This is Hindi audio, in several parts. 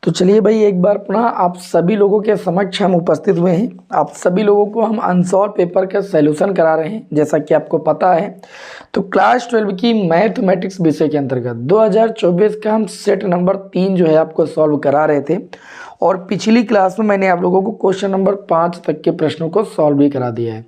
तो चलिए भाई, एक बार पुनः आप सभी लोगों के समक्ष हम उपस्थित हुए हैं। आप सभी लोगों को हम अनसॉल्व पेपर का सॉल्यूशन करा रहे हैं। जैसा कि आपको पता है तो क्लास 12 की मैथमेटिक्स विषय के अंतर्गत 2024 का हम सेट नंबर 3 जो है आपको सॉल्व करा रहे थे। और पिछली क्लास में मैंने आप लोगों को क्वेश्चन नंबर 5 तक के प्रश्नों को सॉल्व भी करा दिया है।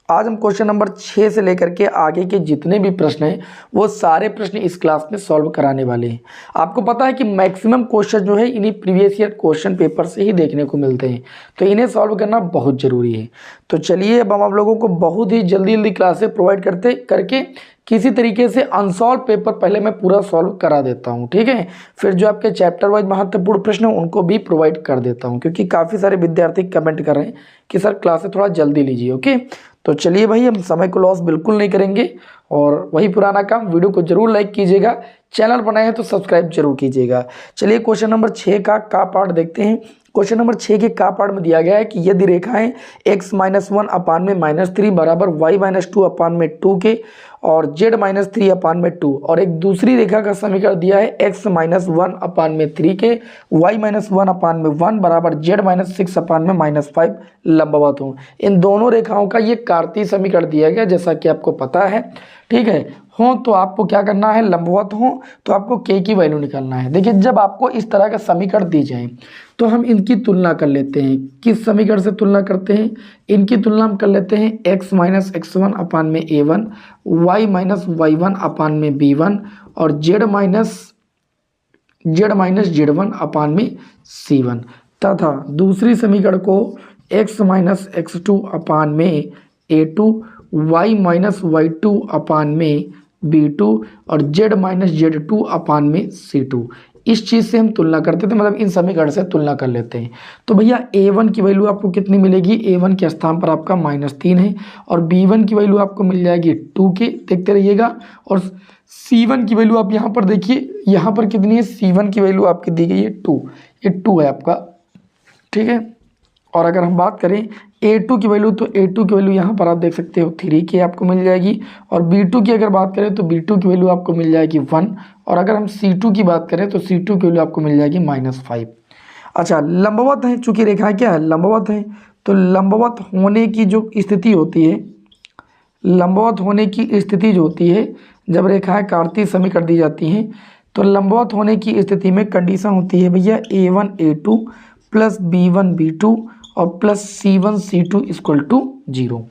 आज हम क्वेश्चन नंबर 6 से लेकर के आगे के जितने भी प्रश्न हैं वो सारे प्रश्न इस क्लास में सॉल्व कराने वाले हैं। आपको पता है कि मैक्सिमम क्वेश्चन जो है इन्हीं प्रीवियस ईयर क्वेश्चन पेपर से ही देखने को मिलते हैं, तो इन्हें सॉल्व करना बहुत ज़रूरी है। तो चलिए अब हम आप लोगों को बहुत ही जल्दी क्लासेस प्रोवाइड करके किसी तरीके से अनसॉल्व पेपर पहले मैं पूरा सॉल्व करा देता हूं, ठीक है। फिर जो आपके चैप्टर वाइज महत्वपूर्ण प्रश्न हैं उनको भी प्रोवाइड कर देता हूं, क्योंकि काफ़ी सारे विद्यार्थी कमेंट कर रहे हैं कि सर क्लासेस थोड़ा जल्दी लीजिए। ओके, तो चलिए भाई, हम समय को लॉस बिल्कुल नहीं करेंगे और वही पुराना काम, वीडियो को जरूर लाइक कीजिएगा, चैनल बनाए हैं तो सब्सक्राइब जरूर कीजिएगा। चलिए क्वेश्चन नंबर 6 का पार्ट देखते हैं। क्वेश्चन नंबर 6 के का पार्ट में दिया गया है कि यदि रेखाएं x-1/-3 बराबर y-2/2 के और z-3/2 और एक दूसरी रेखा का समीकरण दिया है x-1/3 के y-1/1 बराबर z-6/-5 लंबवत हो। इन दोनों रेखाओं का ये कार्तीय समीकरण दिया गया, जैसा कि आपको पता है, ठीक है। हो तो आपको क्या करना है, लंबवत हो तो आपको k की वैल्यू निकालना है। देखिए, जब आपको इस तरह का समीकरण दी जाए तो हम इनकी तुलना कर लेते हैं। किस समीकरण से तुलना करते हैं? इनकी तुलना हम कर लेते हैं x-x1/a1 y-y1/b1 और z-z1/c1 तथा दूसरी समीकरण को x-x2/a2 y-y2/b2 और z-z2/c2 इस चीज़ से हम तुलना करते थे, मतलब इन समीकरण से तुलना कर लेते हैं। तो भैया a1 की वैल्यू आपको कितनी मिलेगी? a1 के स्थान पर आपका -3 है और b1 की वैल्यू आपको मिल जाएगी 2 के, देखते रहिएगा। और c1 की वैल्यू आप यहाँ पर देखिए, यहाँ पर कितनी है? c1 की वैल्यू आपकी दी गई है 2, ये 2 है आपका, ठीक है। और अगर हम बात करें a2 की वैल्यू, तो a2 की वैल्यू यहाँ पर आप देख सकते हो 3 के आपको मिल जाएगी। और b2 की अगर बात करें तो b2 की वैल्यू आपको मिल जाएगी 1। और अगर हम c2 की बात करें तो c2 की वैल्यू आपको मिल जाएगी -5। अच्छा, लंबवत है, चूंकि रेखाएं क्या है, लंबवत है, तो लंबवत होने की जो स्थिति होती है, लंबवत होने की स्थिति जो होती है जब रेखाएं कार्तीय समीकरण दी जाती हैं, तो लंबवत होने की स्थिति में कंडीशन होती है भैया a1 a2 plus b1 b2 और plus c1 c2 equal to 0।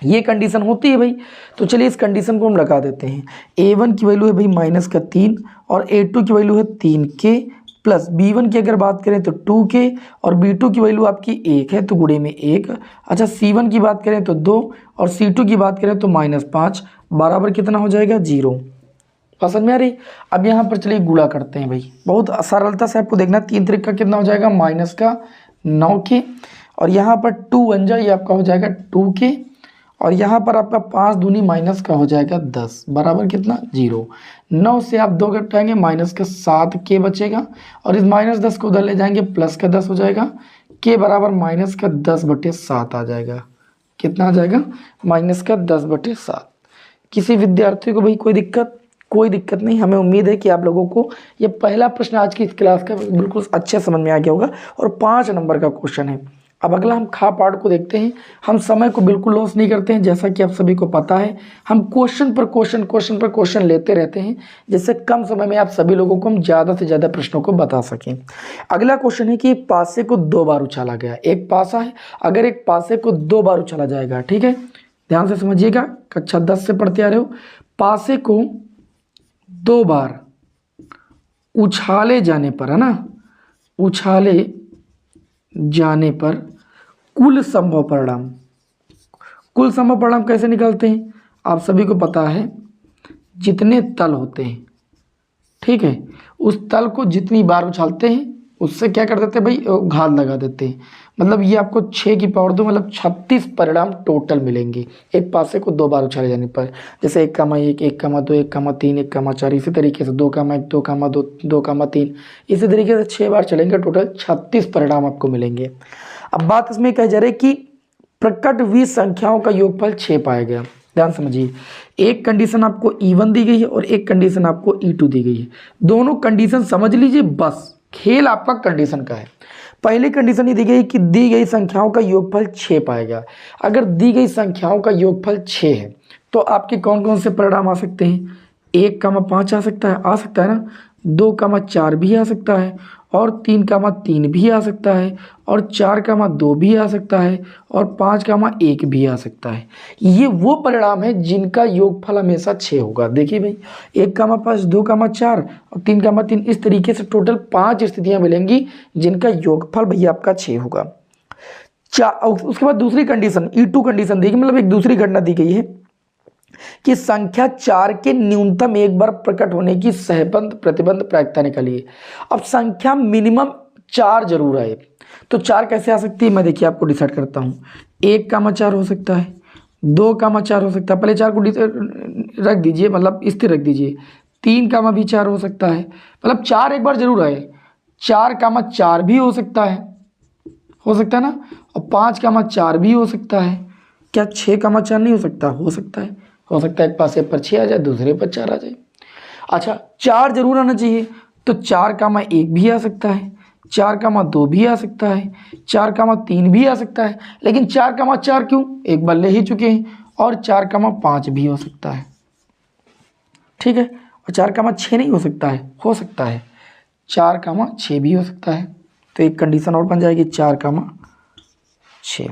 ये कंडीशन होती है भाई। तो चलिए इस कंडीशन को हम लगा देते हैं। a1 की वैल्यू है भाई -3 और a2 की वैल्यू है 3 के प्लस b1 की अगर बात करें तो 2 के और b2 की वैल्यू आपकी 1 है तो गुणे में 1। अच्छा, c1 की बात करें तो 2 और c2 की बात करें तो -5 बराबर कितना हो जाएगा? 0। समझ में आ रही? अब यहाँ पर चलिए गुणा करते हैं भाई, बहुत सरलता से आपको देखना। 3 त्रिक कितना हो जाएगा? -9 के और यहाँ पर 2 बन जाए, ये आपका हो जाएगा 2 के और यहाँ पर आपका 5 दूनी माइनस का हो जाएगा 10 बराबर कितना? 0। 9 से आप 2 घटाएंगे -7 के बचेगा और इस -10 को उधर ले जाएंगे +10 हो जाएगा, के बराबर -10/7 आ जाएगा। कितना आ जाएगा? -10/7। किसी विद्यार्थी को भाई कोई दिक्कत नहीं। हमें उम्मीद है कि आप लोगों को ये पहला प्रश्न आज की इस क्लास का बिल्कुल अच्छे समझ में आ गया होगा और 5 नंबर का क्वेश्चन है। अब अगला हम खा पार्ट को देखते हैं। हम समय को बिल्कुल लॉस नहीं करते हैं, जैसा कि आप सभी को पता है। हम क्वेश्चन पर क्वेश्चन लेते रहते हैं, जिससे कम समय में आप सभी लोगों को हम ज़्यादा से ज़्यादा प्रश्नों को बता सकें। अगला क्वेश्चन है कि एक पासे को 2 बार उछाला गया। एक पासा है, अगर एक पासे को 2 बार उछाला जाएगा, ठीक है, ध्यान से समझिएगा, कक्षा 10 से पढ़ते आ रहे हो। पासे को 2 बार उछाले जाने पर, है ना, उछाले जाने पर कुल संभव परिणाम कैसे निकालते हैं? आप सभी को पता है, जितने तल होते हैं, ठीक है, उस तल को जितनी बार उछालते हैं उससे क्या कर देते हैं भाई? घात लगा देते हैं। मतलब ये आपको 6 की पावर 2 मतलब 36 परिणाम टोटल मिलेंगे एक पासे को 2 बार उछाले जाने पर। जैसे 1,1, 1,2, 1,3, 1,4, इसी तरीके से 2,1, 2,2, 2,3, इसी तरीके से 6 बार चलेंगे, टोटल 36 परिणाम आपको मिलेंगे। अब बात इसमें कह जा रही कि प्रकट हुई संख्याओं का योगफल 6 पाया गया। ध्यान समझिए, एक कंडीशन आपको E1 दी गई है और एक कंडीशन आपको E2 दी गई है। दोनों कंडीशन समझ लीजिए बस, खेल आपका कंडीशन का है। पहली कंडीशन ये दी गई कि दी गई संख्याओं का योगफल 6 पाएगा। अगर दी गई संख्याओं का योगफल 6 है तो आपके कौन कौन से परिणाम आ सकते हैं? 1,5 आ सकता है ना, 2,4 भी आ सकता है, और 3,3 भी आ सकता है, और 4,2 भी आ सकता है, और 5,1 भी आ सकता है। ये वो परिणाम है जिनका योगफल हमेशा 6 होगा। देखिए भाई, 1,5, 2,4 और 3,3, इस तरीके से टोटल 5 स्थितियां मिलेंगी जिनका योगफल भैया आपका 6 होगा। उसके बाद दूसरी कंडीशन, E2 कंडीशन देखिए, मतलब एक दूसरी घटना दी गई है कि संख्या 4 के न्यूनतम एक बार प्रकट होने की सहबंध प्रतिबंध प्रायिकता निकालिए। अब संख्या मिनिमम 4 जरूर आए, तो 4 कैसे आ सकती है मैं देखिए आपको डिसाइड करता हूँ। 1,4 हो सकता है, 2,4 हो सकता है, पहले 4 को रख दीजिए, मतलब स्थिर रख दीजिए। 3,4 हो सकता है, मतलब 4 एक बार जरूर आए। 4,4 भी हो सकता है ना, और 5,4 भी हो सकता है। क्या 6,4 नहीं हो सकता? हो सकता है, एक पासे पर 6 आ जाए, दूसरे पर 4 आ जाए। अच्छा, 4 जरूर आना चाहिए, तो 4,1 भी आ सकता है, 4,2 भी आ सकता है, 4,3 भी आ सकता है, लेकिन 4,4 क्यों? एक बार ले ही चुके हैं, और 4,5 भी हो सकता है। ठीक है, और 4,6 नहीं हो सकता है? हो सकता है, 4,6 भी हो सकता है। तो एक कंडीशन और बन जाएगी 4,6,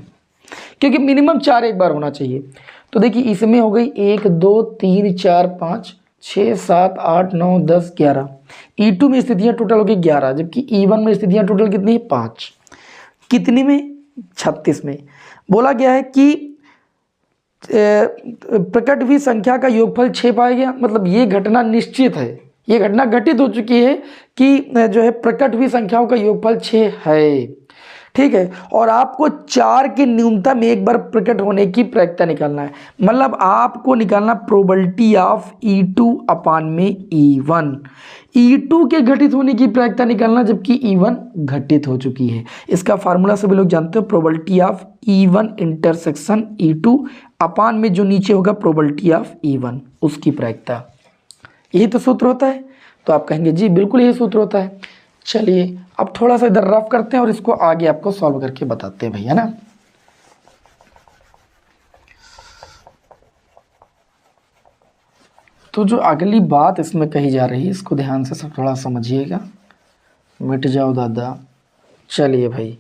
क्योंकि मिनिमम 4 एक बार होना चाहिए। तो देखिए इसमें हो गई 1, 2, 3, 4, 5, 6, 7, 8, 9, 10, 11। E2 में स्थितियां टोटल हो गई 11, जबकि E1 में स्थितियां टोटल कितनी है? 5। कितनी में? 36 में। बोला गया है कि प्रकट हुई संख्या का योगफल 6 पाया गया, मतलब ये घटना निश्चित है, ये घटना घटित हो चुकी है कि जो है प्रकट हुई संख्याओं का योगफल 6 है। ठीक है, और आपको 4 के न्यूनतम एक बार प्रकट होने की प्रायिकता निकालना है, मतलब आपको निकालना प्रोबेबिलिटी ऑफ E2 अपान में E1। E2 के घटित होने की प्रायिकता निकालना, जबकि E1 घटित हो चुकी है। इसका फार्मूला सभी लोग जानते हो, probability of E1 intersection E2 अपान में जो नीचे होगा प्रोबेबिलिटी ऑफ E1, उसकी प्रायिकता। यही तो सूत्र होता है। तो आप कहेंगे जी बिल्कुल यही सूत्र होता है। चलिए अब थोड़ा सा इधर रफ करते हैं और इसको आगे आपको सॉल्व करके बताते हैं भैया ना। तो जो अगली बात इसमें कही जा रही है, इसको ध्यान से सब थोड़ा समझिएगा। मिट जाओ दादा। चलिए भाई,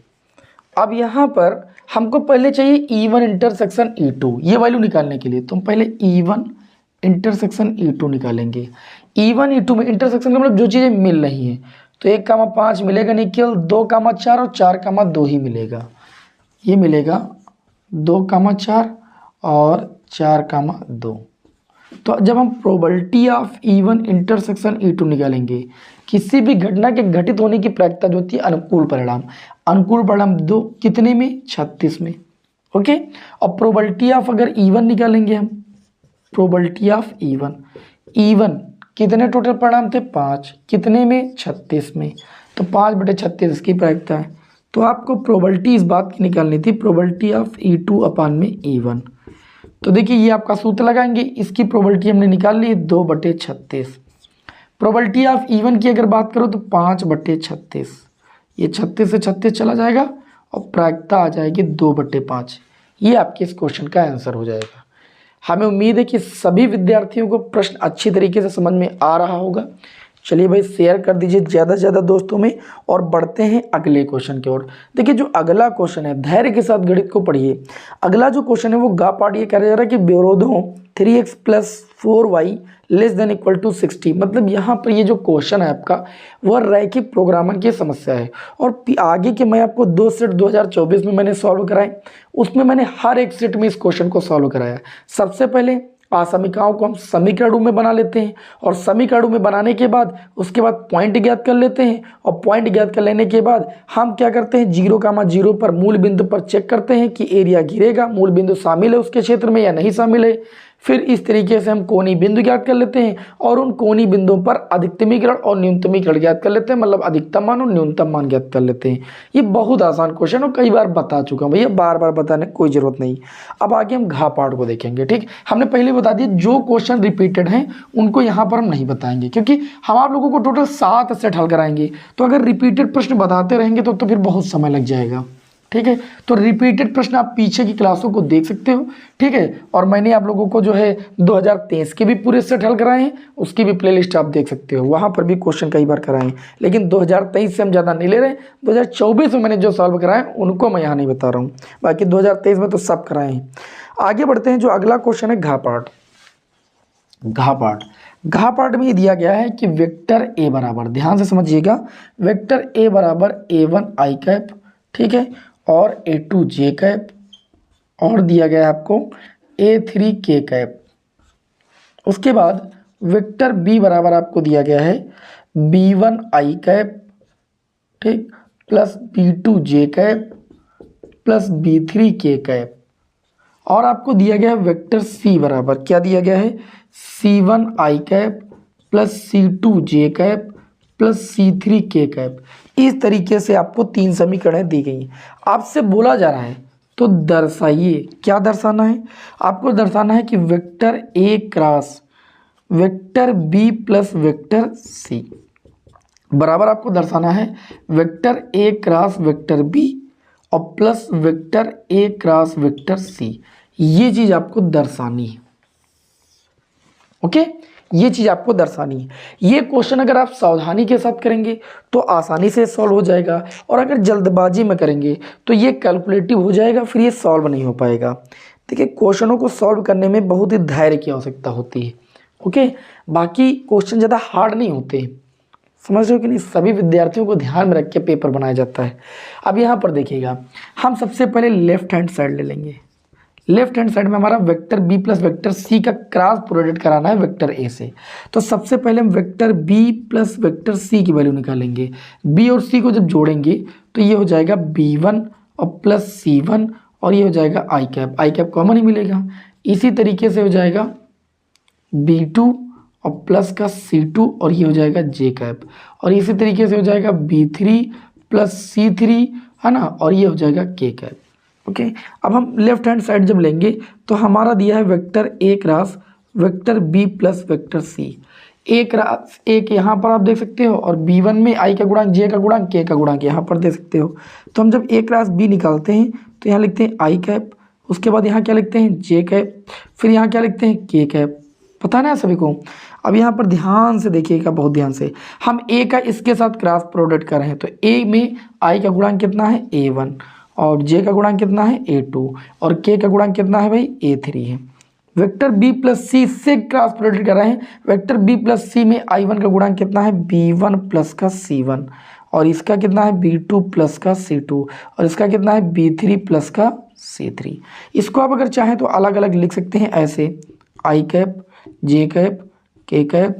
अब यहाँ पर हमको पहले चाहिए E1 इंटरसेक्शन E2, ये वैल्यू निकालने के लिए तुम पहले E1 इंटरसेक्शन E2 निकालेंगे। E1 E2 में इंटरसेक्शन का मतलब जो चीज़ें मिल रही हैं, तो 1,5 मिलेगा नहीं, केवल 2,4 और 4,2 ही मिलेगा। ये मिलेगा 2,4 और 4,2। तो जब हम probability of E1 intersection E2 निकालेंगे, किसी भी घटना के घटित होने की प्रायिकता जो होती है अनुकूल परिणाम 2 कितने में? 36 में। ओके, और प्रोबेबिलिटी ऑफ अगर E1 निकालेंगे हम, प्रोबेबिलिटी ऑफ E1 कितने टोटल परिणाम थे? 5, कितने में? 36 में। तो 5/36 इसकी प्रायिकता है। तो आपको प्रोबेबिलिटी इस बात की निकालनी थी, प्रोबेबिलिटी ऑफ E2 अपान में E1। तो देखिए ये आपका सूत्र लगाएंगे, इसकी प्रोबेबिलिटी हमने निकाल ली 2/36। प्रोबेबिलिटी ऑफ E1 की अगर बात करो तो 5/36, ये 36 से 36 चला जाएगा और प्रायिकता आ जाएगी 2/5। ये आपके इस क्वेश्चन का आंसर हो जाएगा। हमें उम्मीद है कि सभी विद्यार्थियों को प्रश्न अच्छी तरीके से समझ में आ रहा होगा। चलिए भाई शेयर कर दीजिए ज़्यादा से ज़्यादा दोस्तों में, और बढ़ते हैं अगले क्वेश्चन की ओर। देखिए जो अगला क्वेश्चन है, धैर्य के साथ गणित को पढ़िए। अगला जो क्वेश्चन है वो गा पार्ट ये कह जा रहा है कि विरोधों 3x + 4y ≤ 60, मतलब यहाँ पर ये जो क्वेश्चन है आपका वह रैखिक प्रोग्रामर की समस्या है। और आगे के मैं आपको 2 सेट 2024 में मैंने सॉल्व कराए, उसमें मैंने हर एक सेट में इस क्वेश्चन को सॉल्व कराया। सबसे पहले असमीकरणों को हम समीकरणों में बना लेते हैं, और समीकरणों में बनाने के बाद उसके बाद पॉइंट ज्ञात कर लेते हैं, और पॉइंट ज्ञात कर लेने के बाद हम क्या करते हैं 0,0 पर मूल बिंदु पर चेक करते हैं कि एरिया घिरेगा, मूल बिंदु शामिल है उसके क्षेत्र में या नहीं शामिल है। फिर इस तरीके से हम कोणीय बिंदु ज्ञात कर लेते हैं और उन कोणीय बिंदुओं पर अधिकतमीकरण और न्यूनतमीकरण ज्ञात कर लेते हैं, मतलब अधिकतम मान और न्यूनतम मान ज्ञात कर लेते हैं। ये बहुत आसान क्वेश्चन और कई बार बता चुका हूँ भैया, बार बार बताने की कोई जरूरत नहीं। अब आगे हम घ पार्ट को देखेंगे। ठीक, हमने पहले बता दिया जो क्वेश्चन रिपीटेड हैं उनको यहाँ पर हम नहीं बताएंगे, क्योंकि हम आप लोगों को टोटल 7 सेट हल कराएंगे, तो अगर रिपीटेड प्रश्न बताते रहेंगे तो फिर बहुत समय लग जाएगा। ठीक है, तो रिपीटेड प्रश्न आप पीछे की क्लासों को देख सकते हो। ठीक है, और मैंने आप लोगों को जो है 2023 के भी पूरे सेट हल कराए हैं, उसकी भी प्लेलिस्ट आप देख सकते हो, वहाँ पर भी क्वेश्चन कई बार कराए हैं। लेकिन 2023 से हम ज़्यादा नहीं ले रहे, 2024 में मैंने जो सॉल्व कराए उनको मैं यहाँ नहीं बता रहा हूँ, बाकी 2023 में तो सब कराए हैं। आगे बढ़ते हैं, जो अगला क्वेश्चन है घ पार्ट। घ पार्ट में ये दिया गया है कि वेक्टर ए बराबर, ध्यान से समझिएगा, वेक्टर ए बराबर A1 आई कैप, ठीक है, और A2 जे कैप, और दिया गया है आपको A3 के कैप। उसके बाद वेक्टर बी बराबर आपको दिया गया है B1 आई कैप, ठीक, प्लस B2 जे कैप प्लस B3 के कैप, और आपको दिया गया है वेक्टर सी बराबर, क्या दिया गया है, C1 आई कैप प्लस C2 जे कैप प्लस C3 के कैप। इस तरीके से आपको 3 समीकरणें दी गई हैं। आपसे बोला जा रहा है तो दर्शाइए, क्या दर्शाना है, आपको दर्शाना है कि vector A cross vector B plus vector C बराबर आपको दर्शाना है vector A cross vector B और plus vector A cross vector C. ये चीज आपको दर्शानी है। ओके, ये चीज आपको दर्शानी है। ये क्वेश्चन अगर आप सावधानी के साथ करेंगे तो आसानी से सॉल्व हो जाएगा, और अगर जल्दबाजी में करेंगे तो ये कैलकुलेटिव हो जाएगा, फिर ये सॉल्व नहीं हो पाएगा। देखिए, क्वेश्चनों को सॉल्व करने में बहुत ही धैर्य की आवश्यकता होती है। ओके, बाकी क्वेश्चन ज़्यादा हार्ड नहीं होते, समझ रहे हो कि नहीं, सभी विद्यार्थियों को ध्यान में रख के पेपर बनाया जाता है। अब यहाँ पर देखिएगा, हम सबसे पहले लेफ्ट हैंड साइड ले लेंगे। लेफ्ट हैंड साइड में हमारा vector B plus vector C का क्रॉस प्रोडक्ट कराना है वेक्टर ए से। तो सबसे पहले हम vector B plus vector C की वैल्यू निकालेंगे। बी और सी को जब जोड़ेंगे तो ये हो जाएगा B1 और प्लस C1, और ये हो जाएगा आई कैप कॉमन ही मिलेगा। इसी तरीके से हो जाएगा B2 और प्लस का C2, और ये हो जाएगा जे कैप, और इसी तरीके से हो जाएगा B3 प्लस C3, है ना, और ये हो जाएगा के कैप। ओके, अब हम लेफ्ट हैंड साइड जब लेंगे तो हमारा दिया है vector A cross vector B plus vector C. A cross A के यहाँ पर आप देख सकते हो, और B1 में आई का गुणांक, जे का गुणांक, के का गुणांक यहाँ पर दे सकते हो। तो हम जब ए क्रॉस बी निकालते हैं तो यहाँ लिखते हैं आई कैप, उसके बाद यहाँ क्या लिखते हैं, जे कैप, फिर यहाँ क्या लिखते हैं, के कैप। पता ना सभी को। अब यहाँ पर ध्यान से देखिएगा, बहुत ध्यान से, हम ए का इसके साथ क्रॉस प्रोडक्ट कर रहे हैं, तो ए में आई का गुणांक कितना है, A1, और जे का गुणांक कितना है, A2, और के का गुणांक कितना है भाई, A3 है। वेक्टर बी प्लस सी से क्रॉस प्रोडक्ट कर रहे हैं, वेक्टर बी प्लस सी में I1 का गुणांक कितना है, B1 प्लस का C1, और इसका कितना है, B2 प्लस का C2, और इसका कितना है, B3 प्लस का C3। इसको आप अगर चाहें तो अलग अलग लिख सकते हैं, ऐसे आई कैप, जे कैप, के कैप,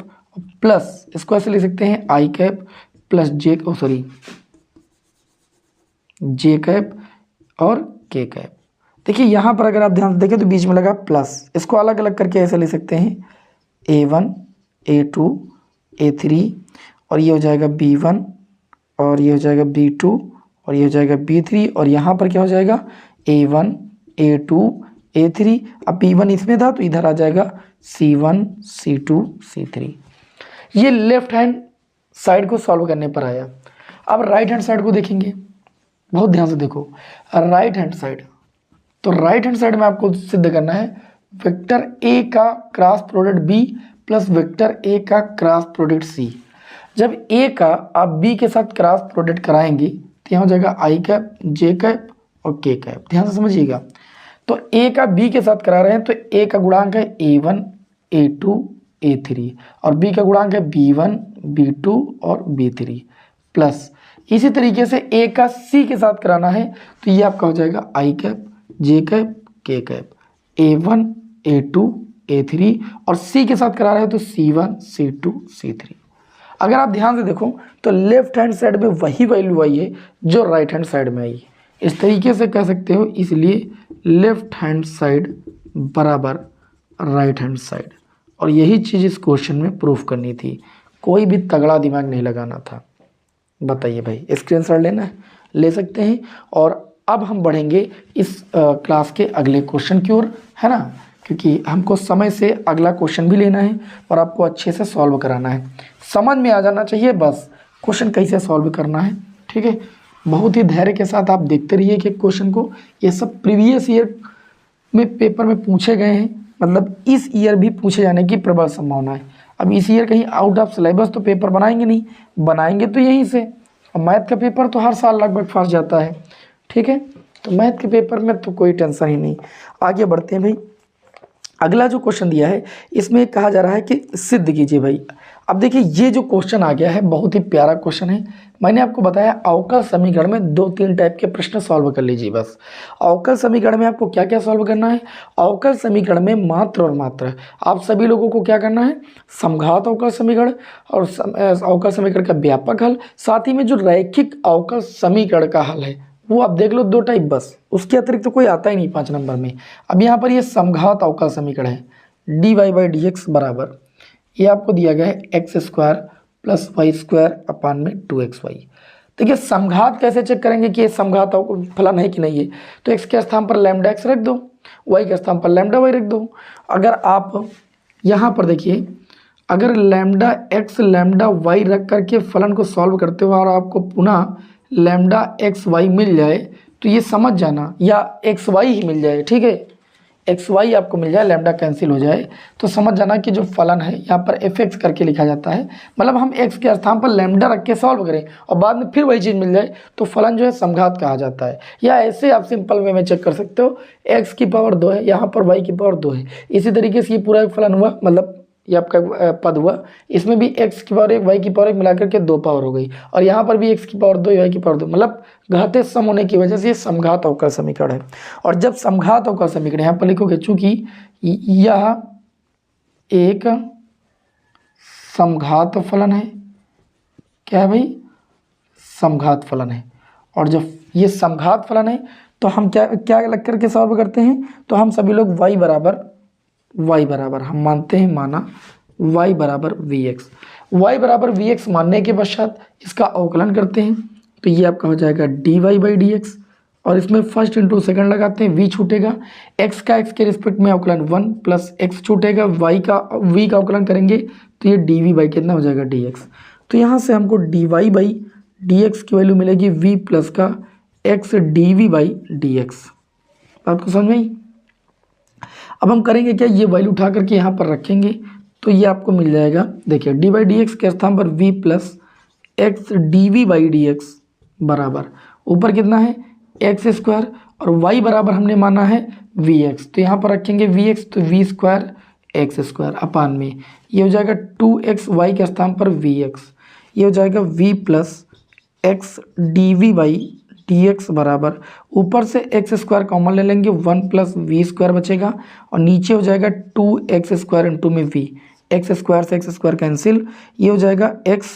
प्लस इसको ऐसे लिख सकते हैं आई कैप प्लस जे कैप और के कैप। देखिए यहाँ पर अगर आप ध्यान से देखें तो बीच में लगा प्लस, इसको अलग अलग करके ऐसे लिख सकते हैं A1, A2, A3, और ये हो जाएगा B1, और ये हो जाएगा B2, और ये हो जाएगा B3, और यहाँ पर क्या हो जाएगा A1, A2, A3। अब B1 इसमें था तो इधर आ जाएगा C1, C2, C3। ये लेफ्ट हैंड साइड को सॉल्व करने पर आया। अब राइट हैंड साइड को देखेंगे, बहुत ध्यान से देखो, राइट हैंड साइड। तो राइट हैंड साइड में आपको सिद्ध करना है वेक्टर ए का cross product B plus vector A का क्रॉस प्रोडक्ट सी। जब ए का आप बी के साथ क्रॉस प्रोडक्ट कराएंगे तो यहाँ हो जाएगा आई कैप, जे कैप और के कैप। ध्यान से समझिएगा, तो ए का बी के साथ करा रहे हैं तो ए का गुणांक है A1, A2, A3, और बी का गुणांक है B1, B2 और B3, प्लस इसी तरीके से ए का सी के साथ कराना है तो ये आपका हो जाएगा आई कैप, जे कैप, के कैप, A1, A2, A3, और सी के साथ करा रहे हैं तो C1, C2, C3। अगर आप ध्यान से देखो तो लेफ्ट हैंड साइड में वही वैल्यू आई है जो राइट हैंड साइड में आई है, इस तरीके से कह सकते हो। इसलिए लेफ्ट हैंड साइड बराबर राइट हैंड साइड। और यही चीज़ इस क्वेश्चन में प्रूफ करनी थी, कोई भी तगड़ा दिमाग नहीं लगाना था। बताइए भाई, स्क्रीनशॉट लेना है ले सकते हैं। और अब हम बढ़ेंगे इस क्लास के अगले क्वेश्चन की ओर, है ना, क्योंकि हमको समय से अगला क्वेश्चन भी लेना है और आपको अच्छे से सॉल्व कराना है। समझ में आ जाना चाहिए बस क्वेश्चन कैसे सॉल्व करना है, ठीक है। बहुत ही धैर्य के साथ आप देखते रहिए कि क्वेश्चन को, ये सब प्रीवियस ईयर में पेपर में पूछे गए हैं, मतलब इस ईयर भी पूछे जाने की प्रबल संभावना है। अब इस ईयर कहीं आउट ऑफ सिलेबस तो पेपर बनाएंगे नहीं, बनाएंगे तो यहीं से। और मैथ का पेपर तो हर साल लगभग फंस जाता है, ठीक है। तो मैथ के पेपर में तो कोई टेंशन ही नहीं। आगे बढ़ते हैं भाई। अगला जो क्वेश्चन दिया है इसमें कहा जा रहा है कि सिद्ध कीजिए भाई। अब देखिए ये जो क्वेश्चन आ गया है बहुत ही प्यारा क्वेश्चन है। मैंने आपको बताया अवकल समीकरण में 2-3 टाइप के प्रश्न सॉल्व कर लीजिए बस। अवकल समीकरण में आपको क्या क्या सॉल्व करना है? अवकल समीकरण में मात्र और मात्र आप सभी लोगों को क्या करना है? समघात अवकल समीकरण और अवकल समीकरण का व्यापक हल, साथ ही में जो रैखिक अवकल समीकरण का हल है वो आप देख लो 2 टाइप बस, उसके अतिरिक्त तो कोई आता ही नहीं 5 नंबर में। अब यहाँ पर ये समघात अवकल समीकरण है, dy/dx बराबर ये आपको दिया गया है x² + y² अपान में 2xy। देखिए समघात कैसे चेक करेंगे कि ये समघात फलन है कि नहीं है? तो x के स्थान पर लैम्डा x रख दो, y के स्थान पर लैम्डा y रख दो। अगर आप यहाँ पर देखिए, अगर लैम्डा x लैम्डा y रख करके फलन को सॉल्व करते हो और आपको पुनः लैम्डा xy मिल जाए तो ये समझ जाना, या xy ही मिल जाए, ठीक है, xy आपको मिल जाए, लैम्डा कैंसिल हो जाए तो समझ जाना कि जो फलन है यहाँ पर fx करके लिखा जाता है। मतलब हम x के स्थान पर लैम्डा रख के सॉल्व करें और बाद में फिर वही चीज़ मिल जाए तो फलन जो है समघात कहा जाता है। या ऐसे आप सिंपल वे में चेक कर सकते हो, x की पावर 2 है, यहाँ पर y की पावर 2 है। इसी तरीके से ये पूरा एक फलन हुआ, मतलब ये आपका पद हुआ, इसमें भी x की पावर 1 y की पावर 1 मिलाकर के 2 पावर हो गई, और यहाँ पर भी x की पावर 2 y की पावर 2, मतलब घाते सम होने की वजह से ये समघात अवकल समीकरण है। और जब समघात अवकल समीकरण यहाँ पर लिखोगे, चूंकि यह एक समघात फलन है, क्या है भाई? समघात फलन है। और जब ये समघात फलन है तो हम क्या लग करके सॉल्व करते हैं? तो हम सभी लोग y बराबर हम मानते हैं, माना y बराबर vx मानने के पश्चात इसका अवकलन करते हैं तो ये आपका हो जाएगा dy/dx, और इसमें फर्स्ट इंटू सेकंड लगाते हैं, v छूटेगा, x का x के रिस्पेक्ट में अवकलन 1 प्लस x छूटेगा, v का अवकलन करेंगे तो ये dv कितना हो जाएगा dx। तो यहाँ से हमको dy/dx की वैल्यू मिलेगी v प्लस का x dv/dx। आपको समझ में आई? अब हम करेंगे क्या, ये वैल्यू उठा करके यहाँ पर रखेंगे तो ये आपको मिल जाएगा, देखिए dy/dx के स्थान पर v प्लस x dv/dx बराबर ऊपर कितना है x² और y बराबर हमने माना है vx, तो यहाँ पर रखेंगे vx तो v² x² अपान में ये हो जाएगा 2x y के स्थान पर vx, ये हो जाएगा v प्लस x dv/dx बराबर ऊपर से x² कॉमन ले लेंगे, 1 प्लस v² बचेगा और नीचे हो जाएगा 2x² इंटू में v, x² से x² कैंसिल, ये हो जाएगा x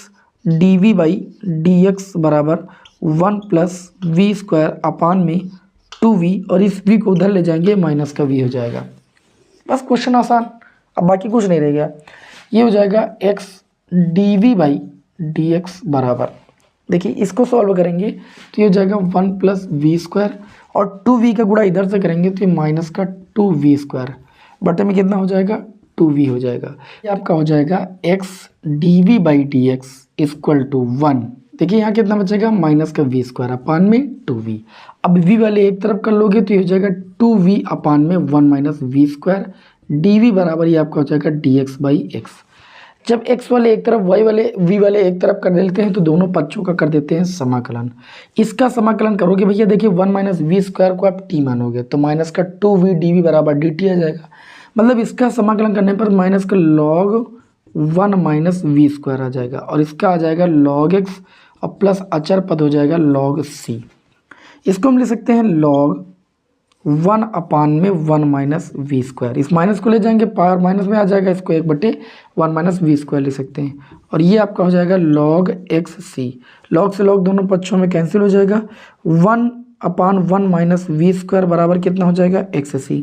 dv/dx बराबर 1 प्लस v² अपान में 2v, और इस v को उधर ले जाएंगे माइनस का v हो जाएगा। बस क्वेश्चन आसान, अब बाकी कुछ नहीं रह गया। ये हो जाएगा x dv/dx बराबर, देखिए इसको सॉल्व करेंगे तो ये हो जाएगा 1 प्लस v² और 2v का गुणा इधर से करेंगे तो ये माइनस का 2v² बटे में कितना हो जाएगा 2v हो जाएगा। ये आपका हो जाएगा x dv/dx इक्वल टू 1, देखिए यहाँ कितना बचेगा माइनस का v² अपान में 2v। अब v वाले एक तरफ कर लोगे तो ये हो जाएगा 2v अपान में 1 माइनस v² dv बराबर ये आपका हो जाएगा dx/x। जब x वाले एक तरफ v वाले एक तरफ कर देते हैं तो दोनों पक्षों का कर देते हैं समाकलन। इसका समाकलन करोगे भैया, देखिए 1 माइनस v² को आप t मानोगे तो माइनस का 2v dv बराबर dt आ जाएगा। मतलब इसका समाकलन करने पर माइनस का log 1 माइनस v² आ जाएगा, और इसका आ जाएगा log x और प्लस अचर पद हो जाएगा log c। इसको हम ले सकते हैं log 1 अपान में 1 माइनस v², इस माइनस को ले जाएंगे पावर माइनस में आ जाएगा, इसको 1/1 माइनस v² ले सकते हैं, और ये आपका हो जाएगा log xc। log से log दोनों पक्षों में कैंसिल हो जाएगा, 1 अपान 1 माइनस v² बराबर कितना हो जाएगा xc।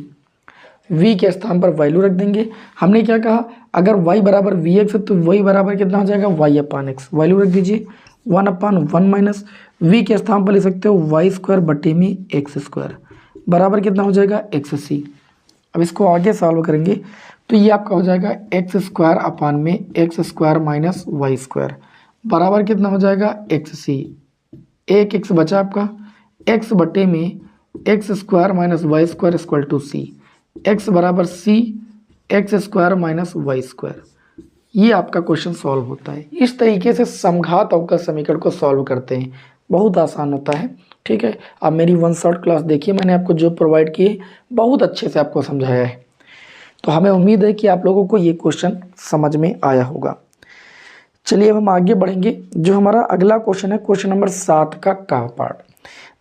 v के स्थान पर वैल्यू रख देंगे। हमने क्या कहा, अगर y बराबर वी एक्स है तो y बराबर कितना हो जाएगा, y अपान एक्स। वैल्यू रख दीजिए 1/1 माइनस v के स्थान पर लिख सकते हो वाई स्क्वायर बटे में एक्स स्क्वायर बराबर कितना हो जाएगा, एक्स सी। अब इसको आगे सॉल्व करेंगे तो ये आपका हो जाएगा एक्स स्क्वायर अपान में X square minus Y square बराबर कितना हो जाएगा, एक्स सी। एक एक्स बचा आपका, एक्स बटे में X square minus Y square equal to C. एक्स बराबर C X square minus Y square. ये आपका क्वेश्चन सॉल्व होता है। इस तरीके से समघात अवकल समीकरण को सॉल्व करते हैं, बहुत आसान होता है। ठीक है, आप मेरी वन शॉट क्लास देखिए, मैंने आपको जो प्रोवाइड किए बहुत अच्छे से आपको समझाया है। तो हमें उम्मीद है कि आप लोगों को ये क्वेश्चन समझ में आया होगा। चलिए अब हम आगे बढ़ेंगे। जो हमारा अगला क्वेश्चन है क्वेश्चन नंबर 7 का का पार्ट।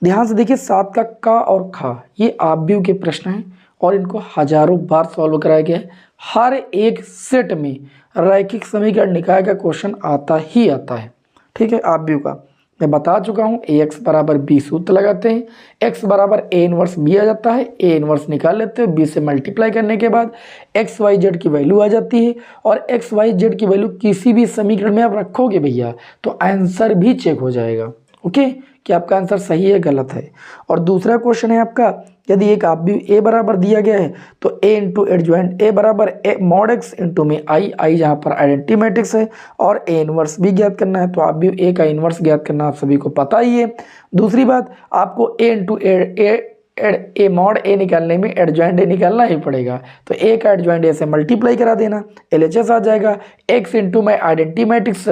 ध्यान से देखिए, 7 का और खा ये आव्यूह के प्रश्न हैं और इनको हजारों बार सॉल्व कराया गया है। हर एक सेट में रैखिक समीकरण निकाय का क्वेश्चन आता ही आता है। ठीक है, आव्यूह का मैं बता चुका हूँ। ए एक्स बराबर बी सूत्र लगाते हैं, एक्स बराबर ए इनवर्स बी आ जाता है, ए इनवर्स निकाल लेते हैं, बी से मल्टीप्लाई करने के बाद एक्स वाई जेड की वैल्यू आ जाती है। और एक्स वाई जेड की वैल्यू किसी भी समीकरण में आप रखोगे भैया तो आंसर भी चेक हो जाएगा। ओके, कि आपका आंसर सही है गलत है। और दूसरा क्वेश्चन है आपका, यदि एक आव्यूह ए बराबर दिया गया है तो ए इंटू एडजॉइंट ए बराबर ए मॉड एक्स इंटू में आई जहाँ पर आइडेंटिटी मैट्रिक्स है और ए इनवर्स भी ज्ञात करना है। तो आव्यूह ए का इनवर्स ज्ञात करना आप सभी को पता ही है। दूसरी बात, आपको ए इंटू ए मॉड ए निकालने में एडजॉइंट ए निकालना ही पड़ेगा। तो ए का एडजॉइंट ए से मल्टीप्लाई करा देना, एलएचएस आ जाएगा। एक्स इंटू में आइडेंटिटी मैट्रिक्स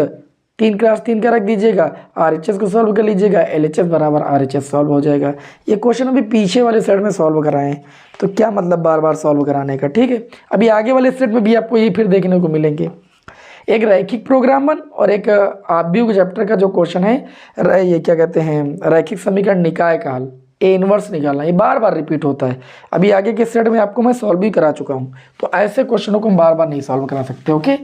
3 क्रॉस 3 का रख दीजिएगा, आरएचएस को सॉल्व कर लीजिएगा, एलएचएस बराबर आरएचएस सॉल्व हो जाएगा। ये क्वेश्चन अभी पीछे वाले सेट में सॉल्व कराए हैं, तो क्या मतलब बार बार सॉल्व कराने का। ठीक है, अभी आगे वाले सेट में भी आपको ये फिर देखने को मिलेंगे। एक रैखिक प्रोग्रामन और एक आव्यूह चैप्टर का जो क्वेश्चन है, ये क्या कहते हैं, रैखिक समीकरण निकाय का हल, ए इनवर्स निकालना, ये बार बार रिपीट होता है। अभी आगे के सेट में आपको मैं सॉल्व भी करा चुका हूँ, तो ऐसे क्वेश्चनों को हम बार बार नहीं सॉल्व करा सकते। ओके,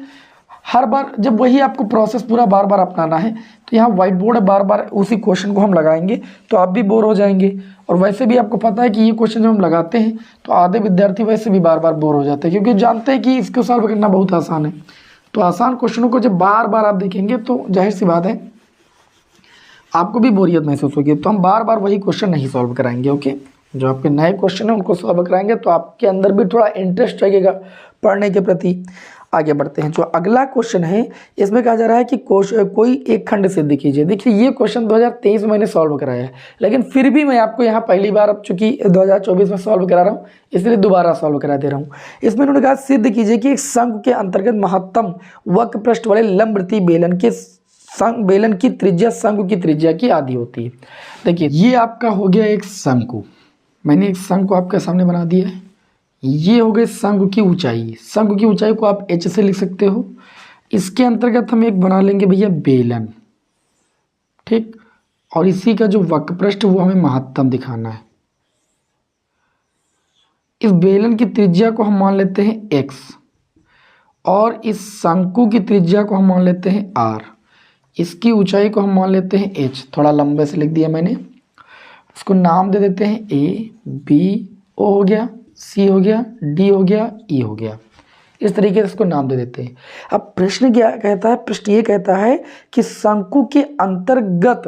हर बार जब वही आपको प्रोसेस पूरा बार बार अपनाना है तो यहाँ व्हाइट बोर्ड है, बार बार उसी क्वेश्चन को हम लगाएंगे तो आप भी बोर हो जाएंगे। और वैसे भी आपको पता है कि ये क्वेश्चन जब हम लगाते हैं तो आधे विद्यार्थी वैसे भी बार बार बोर हो जाते हैं, क्योंकि जानते हैं कि इसको सॉल्व करना बहुत आसान है। तो आसान क्वेश्चनों को जब बार बार आप देखेंगे तो जाहिर सी बात है आपको भी बोरियत महसूस होगी। तो हम बार बार वही क्वेश्चन नहीं सॉल्व कराएंगे। ओके, जो आपके नए क्वेश्चन है उनको सॉल्व कराएंगे तो आपके अंदर भी थोड़ा इंटरेस्ट लगेगा पढ़ने के प्रति। आगे बढ़ते हैं। जो अगला क्वेश्चन है इसमें कहा जा रहा है कि कोई एक खंड सिद्ध कीजिए। देखिए, ये क्वेश्चन 2023 में मैंने सॉल्व कराया है, लेकिन फिर भी मैं आपको यहाँ पहली बार, अब चूंकि 2024 में सॉल्व करा रहा हूँ इसलिए दोबारा सॉल्व करा दे रहा हूँ। इसमें उन्होंने कहा सिद्ध कीजिए कि एक शंकु के अंतर्गत महत्तम वक्र पृष्ठ वाले लंबवृत्तीय बेलन की त्रिज्या शंकु की त्रिज्या की आधी होती है। देखिए, ये आपका हो गया एक शंकु, मैंने एक शंकु आपके सामने बना दिया है। ये हो गई शंकु की ऊंचाई, शंकु की ऊंचाई को आप h से लिख सकते हो। इसके अंतर्गत हम एक बना लेंगे भैया बेलन, ठीक, और इसी का जो वक्र पृष्ठ वो हमें महत्तम दिखाना है। इस बेलन की त्रिज्या को हम मान लेते हैं x और इस शंकु की त्रिज्या को हम मान लेते हैं r। इसकी ऊंचाई को हम मान लेते हैं h, थोड़ा लंबे से लिख दिया मैंने। इसको नाम दे देते हैं a, b, o हो गया, c हो गया, d हो गया, e हो गया। इस तरीके से इसको नाम दे देते हैं। अब प्रश्न क्या कहता है, प्रश्न ये कहता है कि शंकु के अंतर्गत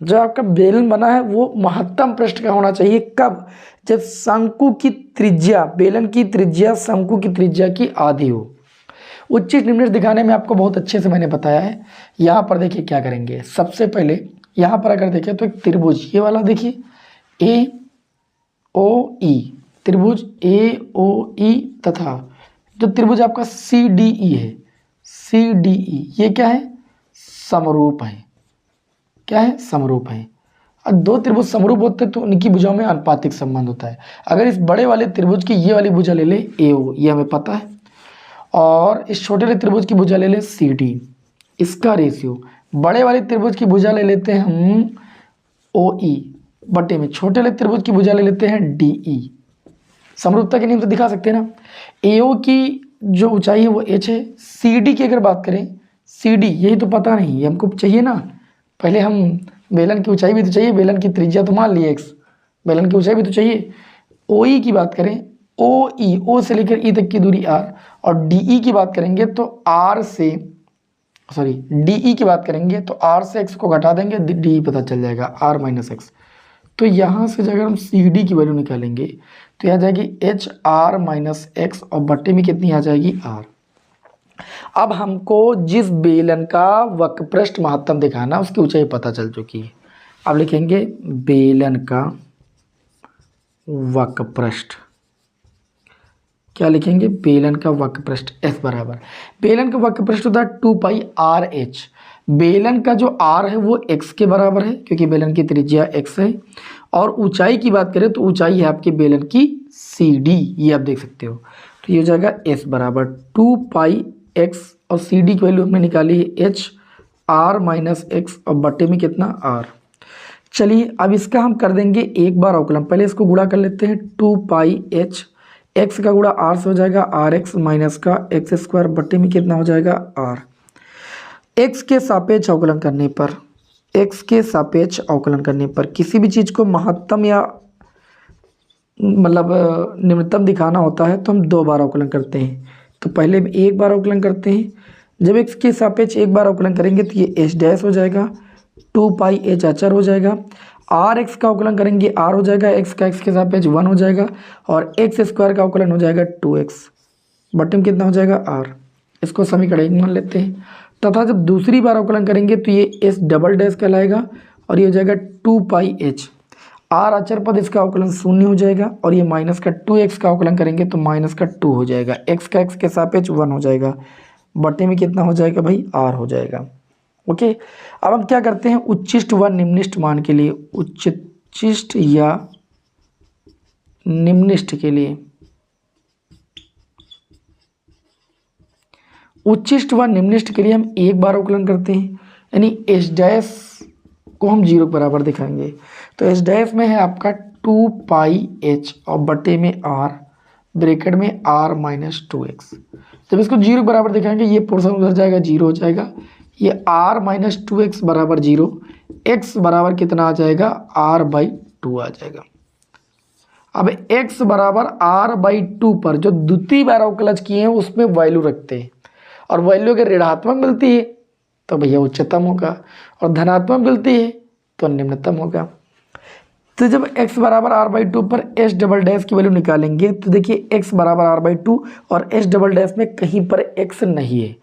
जो आपका बेलन बना है वो महत्तम पृष्ठ का होना चाहिए। कब? जब शंकु की त्रिज्या, बेलन की त्रिज्या शंकु की त्रिज्या की आधी हो। उच्च निम्न दिखाने में आपको बहुत अच्छे से मैंने बताया है। यहाँ पर देखिए क्या करेंगे, सबसे पहले यहाँ पर अगर देखें तो एक त्रिभुज ये वाला देखिए ए ओ ई, त्रिभुज ए ओ ई तथा जो त्रिभुज आपका सी डी ई है, सी डी ई, ये क्या है, समरूप है। क्या है, समरूप है। और दो त्रिभुज समरूप होते हैं तो उनकी भुजाओं में आनुपातिक संबंध होता है। अगर इस बड़े वाले त्रिभुज की ये वाली भुजा ले ले ए ओ, ये हमें पता है, और इस छोटे वाले त्रिभुज की भुजा ले ले सी डी, इसका रेशियो बड़े वाले त्रिभुज की भुजा ले लेते हैं हम ओ ई बटे में छोटे वाले त्रिभुज की भुजा ले लेते हैं डी ई। समरूपता के नियम से दिखा सकते हैं ना। एओ की जो ऊंचाई है वो h है। सी डी की अगर बात करें, सी डी यही तो पता नहीं, ये हमको चाहिए ना। पहले हम बेलन की ऊंचाई भी तो चाहिए, बेलन की त्रिज्या तो मान लिए x, बेलन की ऊंचाई भी तो चाहिए। ओ ई की बात करें, ओ से लेकर ई तक की दूरी r, और डी की बात करेंगे तो डी की बात करेंगे तो r से x को घटा देंगे, डी पता चल जाएगा r माइनस एक्स। तो यहाँ से अगर हम सी डी की वैल्यू निकालेंगे तो यहाँ जाएगी एच आर माइनस एक्स, और बट्टे में कितनी आ जाएगी r। अब हमको जिस बेलन का वक्रपृष्ठ महत्तम दिखाना उसकी ऊंचाई पता चल चुकी है। अब लिखेंगे बेलन का वक्रपृष्ठ, क्या लिखेंगे, बेलन का वक्रपृष्ठ एस बराबर, बेलन का वक्रपृष्ठ होता है 2 पाई आर एच। बेलन का जो आर है वो एक्स के बराबर है क्योंकि बेलन की त्रिज्या एक्स है, और ऊंचाई की बात करें तो ऊंचाई है आपके बेलन की सी डी, ये आप देख सकते हो। तो ये हो जाएगा एस बराबर 2 पाई एक्स, और सी डी की वैल्यू हमने निकाली है एच आर माइनस एक्स, और बट्टे में कितना आर। चलिए अब इसका हम कर देंगे एक बार अवकलन, पहले इसको गुणा कर लेते हैं। 2 पाई एच, एक्स का गुणा आर से हो जाएगा आर एक्स माइनस का एक्स स्क्वायर, बट्टे में कितना हो जाएगा आर। एक्स के सापेक्ष अवकलन करने पर, एक्स के सापेक्ष अवकलन करने पर किसी भी चीज़ को महत्तम या मतलब निम्नतम दिखाना होता है तो हम 2 बार अवकलन करते हैं। तो पहले एक बार अवकलन करते हैं, जब एक्स के सापेक्ष एक बार अवकलन करेंगे तो ये एच डैश हो जाएगा, 2 पाई एच अचर हो जाएगा। आर एक्स का अवकलन करेंगे आर हो जाएगा, एक्स का एक्स के सापेक्ष 1 हो जाएगा, और एक्स स्क्वायर का अवकलन हो जाएगा 2x, बट्टे में कितना हो जाएगा आर। इसको समीकरण मान लेते हैं। तथा जब दूसरी बार अवकलन करेंगे तो ये एस डबल डैश कहलाएगा, और ये हो जाएगा 2 पाई एच, आर अचर पद इसका अवकलन 0 हो जाएगा, और ये माइनस का 2x का अवकलन करेंगे तो माइनस का 2 हो जाएगा, एक्स का एक्स के सापेक्ष 1 हो जाएगा, बट्टे में कितना हो जाएगा भाई आर हो जाएगा। ओके, अब हम क्या करते हैं, उच्चिष्ट व निम्निष्ठ मान के लिए, उच्चिष्ट या निम्निष्ठ के लिए, उच्चिष्ट व निम्निष्ठ के लिए हम एक बार अवकलन करते हैं, यानी एच डैश को हम 0 के बराबर दिखाएंगे। तो एच डैश में है आपका 2 पाई एच, और बट्टे में आर, ब्रैकेट में आर माइनस 2x। जब इसको 0 के बराबर दिखाएंगे ये पोर्शन उधर जाएगा, 0 हो जाएगा, ये r माइनस 2x बराबर 0, x बराबर कितना आ जाएगा r/2 आ जाएगा। अब x बराबर r/2 पर जो द्वितीय बार अवकलन किए हैं उसमें वैल्यू रखते हैं, और वैल्यू अगर ऋणात्मक मिलती है तो भैया उच्चतम होगा, और धनात्मक मिलती है तो निम्नतम होगा। तो जब x बराबर r/2 पर h डबल डैश की वैल्यू निकालेंगे तो देखिए x बराबर r/2 और h डबल डैश में कहीं पर x नहीं है,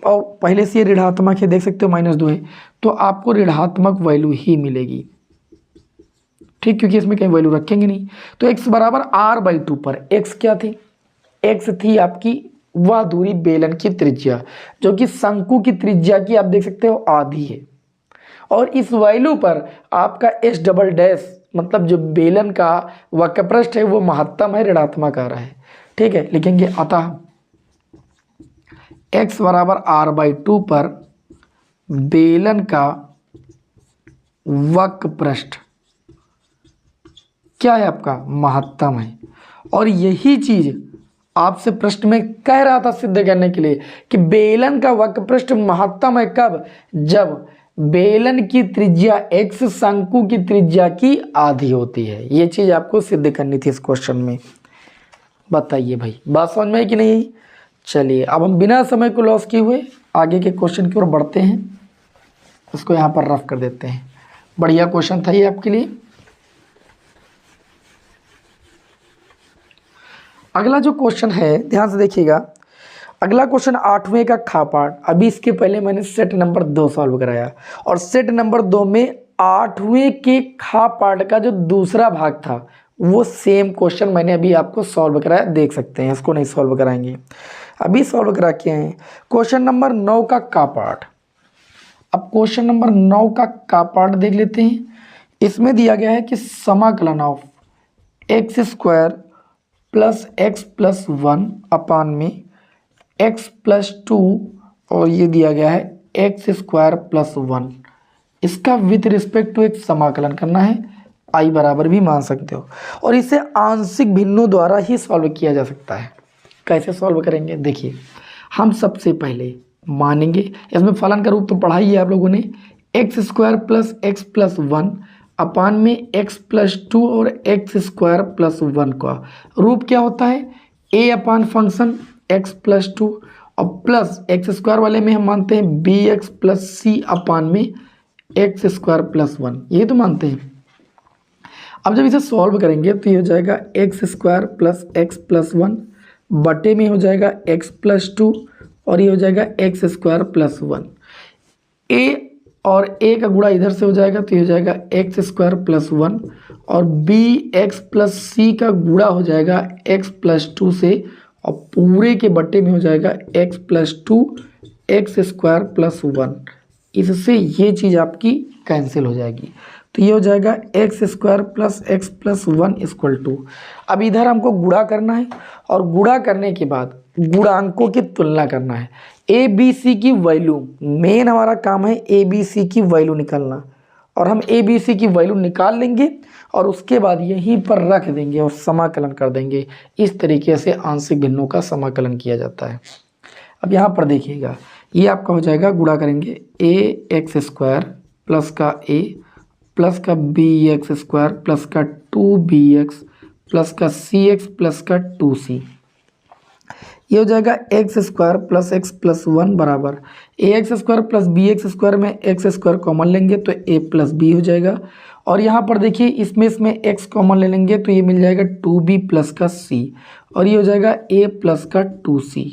और पहले से ये ऋणात्मक है, देख सकते हो -2 है, तो आपको ऋणात्मक वैल्यू ही मिलेगी, ठीक, क्योंकि इसमें कहीं वैल्यू रखेंगे नहीं। तो x बराबर r/2 पर x क्या थी, x थी आपकी वह दूरी बेलन की त्रिज्या जो कि शंकु की त्रिज्या की आप देख सकते हो आधी है, और इस वैल्यू पर आपका h डबल डैश मतलब जो बेलन का वक्रपृष्ठ है वो महत्तम है, ऋणात्मक आ रहा है, ठीक है। लिखेंगे अतः x बराबर r/2 पर बेलन का वक्रपृष्ठ क्या है आपका, महत्तम है। और यही चीज आपसे प्रश्न में कह रहा था सिद्ध करने के लिए कि बेलन का वक्रपृष्ठ महत्तम है कब, जब बेलन की त्रिज्या x शंकु की त्रिज्या की आधी होती है। ये चीज आपको सिद्ध करनी थी इस क्वेश्चन में। बताइए भाई, बात समझ में है कि नहीं। चलिए अब हम बिना समय को लॉस किए हुए आगे के क्वेश्चन की ओर बढ़ते हैं, उसको यहाँ पर रफ कर देते हैं। बढ़िया क्वेश्चन था ये आपके लिए। अगला जो क्वेश्चन है ध्यान से देखिएगा, अगला क्वेश्चन 8वें का खा पार्ट। अभी इसके पहले मैंने सेट नंबर 2 सॉल्व कराया, और सेट नंबर 2 में 8वें के खा पार्ट का जो दूसरा भाग था वो सेम क्वेश्चन मैंने अभी आपको सॉल्व कराया, देख सकते हैं। इसको नहीं सॉल्व कराएंगे, अभी सॉल्व करा के हैं। क्वेश्चन नंबर 9 का का पार्ट। अब क्वेश्चन नंबर 9 का का पार्ट देख लेते हैं। इसमें दिया गया है कि समाकलन of x square plus x plus 1 अपान में एक्स प्लस 2, और ये दिया गया है एक्स स्क्वायर प्लस 1। इसका विथ रिस्पेक्ट टू एक समाकलन करना है, आई बराबर भी मान सकते हो, और इसे आंशिक भिन्नों द्वारा ही सॉल्व किया जा सकता है। कैसे सॉल्व करेंगे देखिए, हम सबसे पहले मानेंगे, इसमें फलन का रूप तो पढ़ा ही है आप लोगों ने, x square plus x plus 1 अपान में x+2 और x² + 1 का रूप क्या होता है, a अपान फंक्शन x+2 और प्लस x² वाले में हम मानते हैं bx+c अपान में x² + 1, ये तो मानते हैं। अब जब इसे सॉल्व करेंगे तो ये हो जाएगा x² + x+1 बटे में हो जाएगा x+2 और ये हो जाएगा x² + 1। a और a का गुणा इधर से हो जाएगा तो ये हो जाएगा x² + 1 और bx+c का गुणा हो जाएगा x+2 से और पूरे के बटे में हो जाएगा x+2 x² + 1। इससे ये चीज़ आपकी कैंसिल हो जाएगी, तो ये हो जाएगा x² + x+1 = अब इधर हमको गुणा करना है और गुणा करने के बाद गुणांकों की तुलना करना है। ए बी सी की वैल्यू, मेन हमारा काम है ए बी सी की वैल्यू निकालना, और हम ए बी सी की वैल्यू निकाल लेंगे और उसके बाद यहीं पर रख देंगे और समाकलन कर देंगे। इस तरीके से आंशिक भिन्नों का समाकलन किया जाता है। अब यहाँ पर देखिएगा, ये आपका हो जाएगा, गुणा करेंगे ax² प्लस का a प्लस का bx² प्लस का 2bx प्लस का cx प्लस का 2c। ये हो जाएगा x² + x+1 बराबर ax² प्लस bx² में x² कॉमन लेंगे तो a + b हो जाएगा। और यहाँ पर देखिए इसमें x कॉमन ले लेंगे तो ये मिल जाएगा 2b प्लस का c और ये हो जाएगा a प्लस का 2c।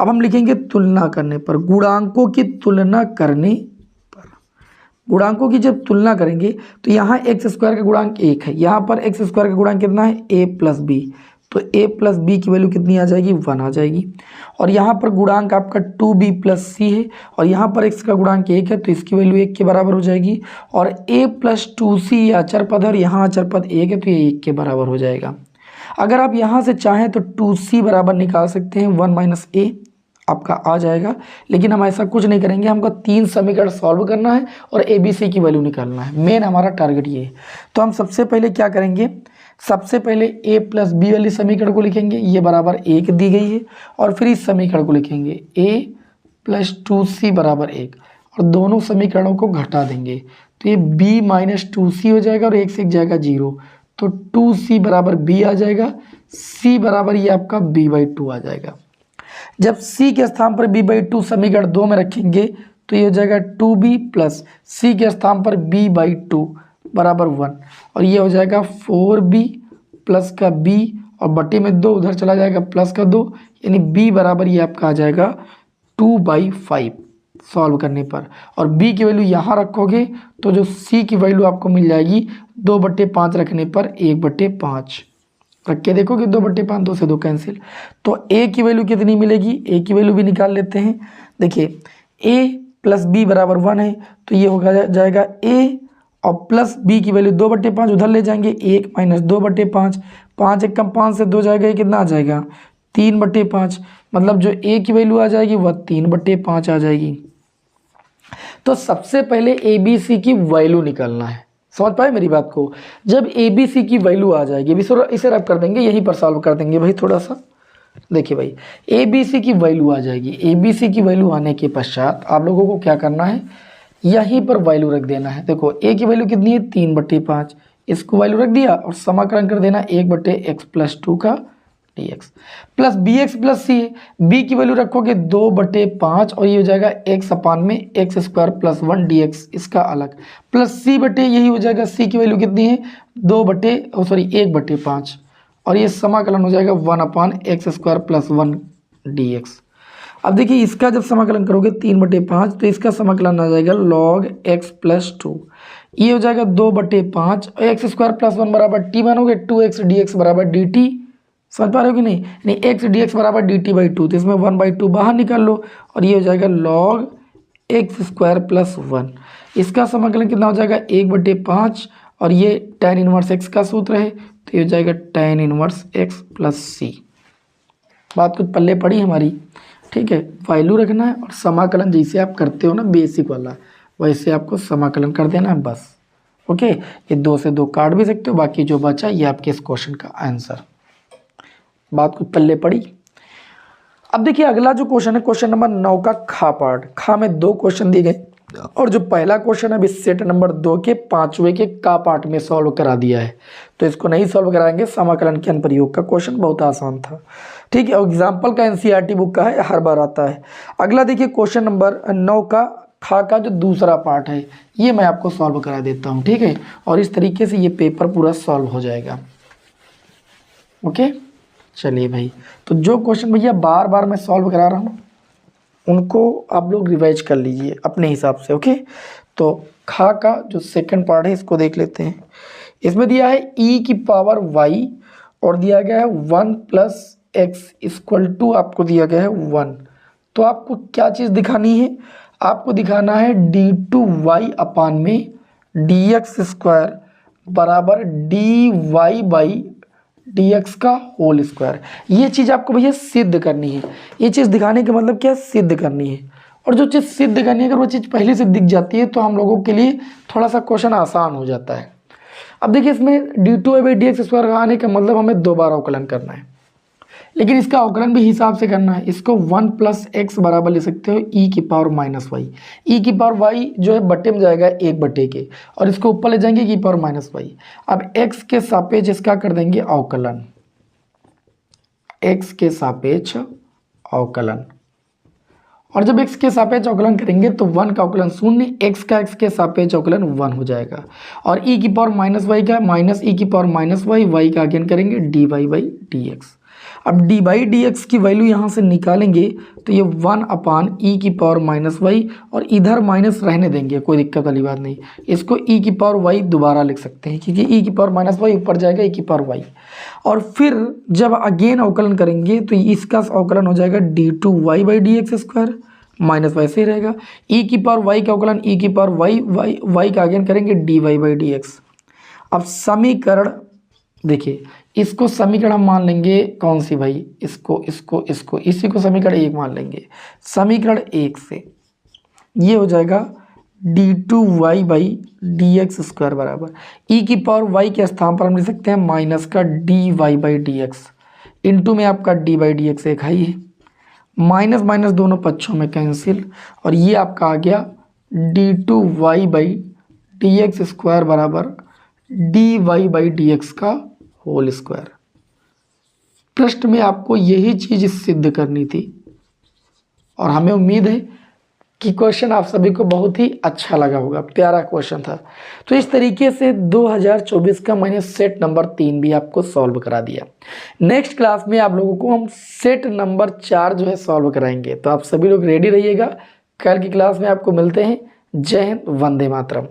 अब हम लिखेंगे तुलना करने पर, गुणांकों की तुलना करने पर, गुणांकों की जब तुलना करेंगे तो यहाँ x² का गुणांक 1 है, यहाँ पर x² का गुणांक कितना है a + b, तो a + b की वैल्यू कितनी आ जाएगी 1 आ जाएगी। और यहाँ पर गुणांक आपका 2b + c है और यहाँ पर x का गुणांक 1 है तो इसकी वैल्यू 1 के बराबर हो जाएगी। और a + 2c ये अचर पद है और यहाँ अचर पद 1 है तो ये 1 के बराबर हो जाएगा। अगर आप यहाँ से चाहें तो 2c बराबर निकाल सकते हैं, 1 - a आपका आ जाएगा, लेकिन हम ऐसा कुछ नहीं करेंगे। हमको 3 समीकरण सॉल्व करना है और ए बी सी की वैल्यू निकालना है, मेन हमारा टारगेट ये है। तो हम सबसे पहले क्या करेंगे, सबसे पहले a + b वाली समीकरण को लिखेंगे, ये बराबर 1 दी गई है, और फिर इस समीकरण को लिखेंगे a + 2c बराबर 1 और दोनों समीकरणों को घटा देंगे तो ये b - 2c हो जाएगा और 1 से 1 जाएगा 0, तो 2c बराबर b आ जाएगा, c बराबर ये आपका b/2 आ जाएगा। जब c के स्थान पर b/2 समीकरण 2 में रखेंगे तो ये हो जाएगा 2b प्लस c के स्थान पर b/2 बराबर 1 और ये हो जाएगा 4b प्लस का b और बटे में 2 उधर चला जाएगा प्लस का 2, यानी b बराबर ये आपका आ जाएगा 2/5 सॉल्व करने पर। और b की वैल्यू यहाँ रखोगे तो जो c की वैल्यू आपको मिल जाएगी 2/5 रखने पर 1/5 रख के देखोगे 2/5, 2 से 2 कैंसिल, तो a की वैल्यू कितनी मिलेगी, a की वैल्यू भी निकाल लेते हैं। देखिए a + b बराबर 1 है तो ये हो जाएगा a और प्लस b की वैल्यू 2/5 उधर ले जाएंगे, 1 - 2/5, 5 × 1 5 से 2 जाएगा, ये कितना आ जाएगा 3/5, मतलब जो a की वैल्यू आ जाएगी वह 3/5 आ जाएगी। तो सबसे पहले ए बी सी की वैल्यू निकालना है, समझ पाए मेरी बात को। जब ए बी सी की वैल्यू आ जाएगी, इसे रब कर देंगे, यहीं पर सॉल्व कर देंगे भाई थोड़ा सा। देखिए भाई ए बी सी की वैल्यू आ जाएगी, ए बी सी की वैल्यू आने के पश्चात आप लोगों को क्या करना है, यहीं पर वैल्यू रख देना है। देखो ए की वैल्यू कितनी है 3/5, इसको वैल्यू रख दिया और समाकलन कर देना 1/x+2 का dx plus bx plus c है, b की वैल्यू रखोगे 2/5 और ये हो जाएगा x अपान में x² + 1 dx, इसका अलग, प्लस c बटे यही हो जाएगा, c की वैल्यू कितनी है 1/5 और ये समाकलन हो जाएगा 1/x² + 1 dx। अब देखिए इसका जब समाकलन करोगे 3/5 तो इसका समाकलन आ जाएगा log x + 2, ये हो जाएगा 2/5 और x² + 1 बराबर t मानोगे 2x dx बराबर dt, समझ पा रहे हो कि नहीं, x dx बराबर dt/2, तो इसमें 1/2 बाहर निकाल लो और ये हो जाएगा log x² + 1, इसका समाकलन कितना हो जाएगा 1/5 और ये tan 1x का सूत्र है तो ये हो जाएगा tan 1x + c। बात कुछ पल्ले पड़ी हमारी, ठीक है। वैल्यू रखना है और समाकलन जैसे आप करते हो ना बेसिक वाला, वैसे आपको समाकलन कर देना है बस, ओके। ये 2 से 2 काट भी सकते हो, बाकी जो बचा ये आपके इस क्वेश्चन का आंसर। बात कुछ पल्ले पड़ी। अब देखिए अगला जो क्वेश्चन है, क्वेश्चन नंबर 9 का खा पार्ट। खा में 2 क्वेश्चन दिए गए, और जो पहला क्वेश्चन है अभी सेट नंबर 2 के 5वें के का पार्ट में सॉल्व करा दिया है, तो इसको नहीं सॉल्व कराएंगे। समाकलन के अनुप्रयोग का क्वेश्चन बहुत आसान था, ठीक है। एग्जाम्पल का एनसीईआरटी बुक का है, हर बार आता है। अगला देखिए क्वेश्चन नंबर 9 का खा का जो दूसरा पार्ट है, ये मैं आपको सॉल्व करा देता हूँ, ठीक है। और इस तरीके से ये पेपर पूरा सॉल्व हो जाएगा। ओके, चलिए भाई, तो जो क्वेश्चन भैया बार बार मैं सॉल्व करा रहा हूँ उनको आप लोग रिवाइज कर लीजिए अपने हिसाब से। ओके, तो खा का जो सेकंड पार्ट है इसको देख लेते हैं। इसमें दिया है e की पावर y और दिया गया है 1 + x = आपको दिया गया है 1। तो आपको क्या चीज़ दिखानी है? आपको दिखाना है d2y अपान में dx² बराबर dy/dx का होल स्क्वायर। ये चीज़ आपको भैया सिद्ध करनी है। ये चीज़ दिखाने का मतलब क्या? सिद्ध करनी है। और जो चीज़ सिद्ध करनी है अगर वो चीज़ पहले से दिख जाती है तो हम लोगों के लिए थोड़ा सा क्वेश्चन आसान हो जाता है। अब देखिए इसमें d2y/dx² आने का मतलब हमें 2 बार अवकलन करना है, लेकिन इसका अवकलन भी हिसाब से करना है। इसको 1 + x बराबर ले सकते हो e की पावर -y। e की पावर y जो है बटे में जाएगा 1 बटे के, और इसको ऊपर ले जाएंगे e की पावर -y। अब x के सापेक्ष इसका कर देंगे अवकलन, x के सापेक्ष अवकलन। और जब x के सापेक्ष अवकलन करेंगे तो 1 का अवकलन 0, x का x के सापेक्ष अवकलन 1 हो जाएगा। और e की पावर -y का -e की पावर -y, y का अगेन करेंगे dy/dx। अब dy/dx की वैल्यू यहाँ से निकालेंगे तो ये 1 अपान e की पावर -y, और इधर माइनस रहने देंगे, कोई दिक्कत वाली बात नहीं। इसको e की पावर y दोबारा लिख सकते हैं क्योंकि e की पावर -y ऊपर जाएगा e की पावर y। और फिर जब अगेन अवकलन करेंगे तो इसका अवकलन हो जाएगा d2y/dx² -y से रहेगा। e की पावर y का अवकलन e की पावर y का अगेन करेंगे dy/dx। अब समीकरण देखिए, इसको समीकरण हम मान लेंगे कौन सी भाई? इसको इसी को समीकरण 1 मान लेंगे। समीकरण 1 से ये हो जाएगा d2y/dx² बराबर e की पावर y के स्थान पर हम लिख सकते हैं माइनस का dy/dx, इंटू में आपका d/dx एक है ही, माइनस माइनस दोनों पक्षों में कैंसिल, और ये आपका आ गया d2y/dx² बराबर dy/dx का होल स्क्वायर। प्रश्न में आपको यही चीज़ सिद्ध करनी थी, और हमें उम्मीद है कि क्वेश्चन आप सभी को बहुत ही अच्छा लगा होगा, प्यारा क्वेश्चन था। तो इस तरीके से 2024 का मैंने सेट नंबर 3 भी आपको सॉल्व करा दिया। नेक्स्ट क्लास में आप लोगों को हम सेट नंबर 4 जो है सॉल्व कराएंगे। तो आप सभी लोग रेडी रहिएगा, कल की क्लास में आपको मिलते हैं। जय हिंद, वंदे मातरम।